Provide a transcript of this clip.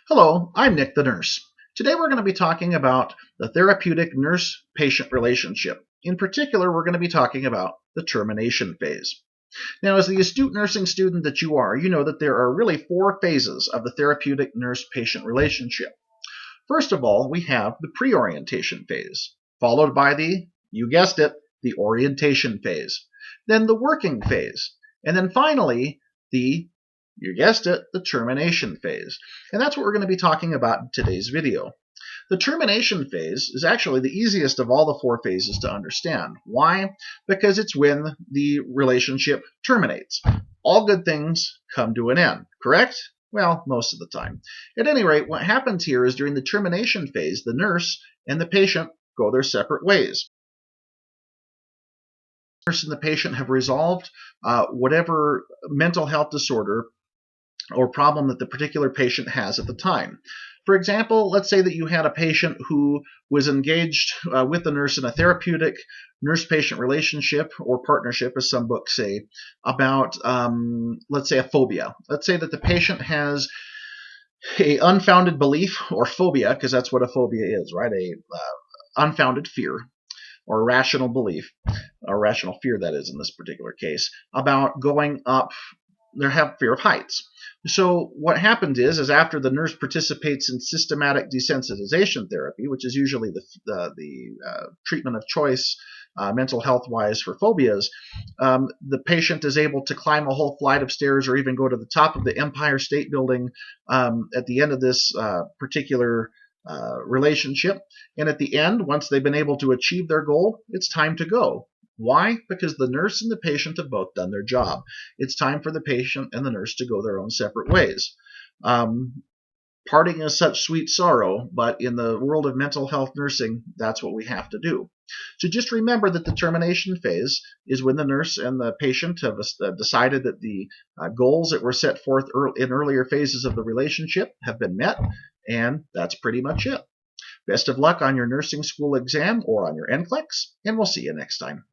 Hello, I'm Nick the nurse. Today we're going to be talking about the therapeutic nurse-patient relationship. In particular, we're going to be talking about the termination phase. Now, as the astute nursing student that you are, you know that there are really four phases of the therapeutic nurse-patient relationship. First of all, we have the pre-orientation phase, followed by you guessed it, the orientation phase, then the working phase, and then finally you guessed it, the termination phase. And that's what we're going to be talking about in today's video. The termination phase is actually the easiest of all the four phases to understand. Why? Because it's when the relationship terminates. All good things come to an end, correct? Well, most of the time. At any rate, what happens here is during the termination phase, the nurse and the patient go their separate ways. The nurse and the patient have resolved whatever mental health disorder or problem that the particular patient has at the time. For example, let's say that you had a patient who was engaged with the nurse in a therapeutic nurse-patient relationship or partnership, as some books say, about, let's say, a phobia. Let's say that the patient has an unfounded belief or phobia, because that's what a phobia is, right? A unfounded fear or rational belief, or rational fear, that is, in this particular case, about going up. They have fear of heights. So what happens is after the nurse participates in systematic desensitization therapy, which is usually the treatment of choice mental health-wise for phobias, the patient is able to climb a whole flight of stairs or even go to the top of the Empire State Building at the end of this particular relationship. And at the end, once they've been able to achieve their goal, it's time to go. Why? Because the nurse and the patient have both done their job. It's time for the patient and the nurse to go their own separate ways. Parting is such sweet sorrow, but in the world of mental health nursing, that's what we have to do. So just remember that the termination phase is when the nurse and the patient have decided that the goals that were set forth in earlier phases of the relationship have been met, and that's pretty much it. Best of luck on your nursing school exam or on your NCLEX, and we'll see you next time.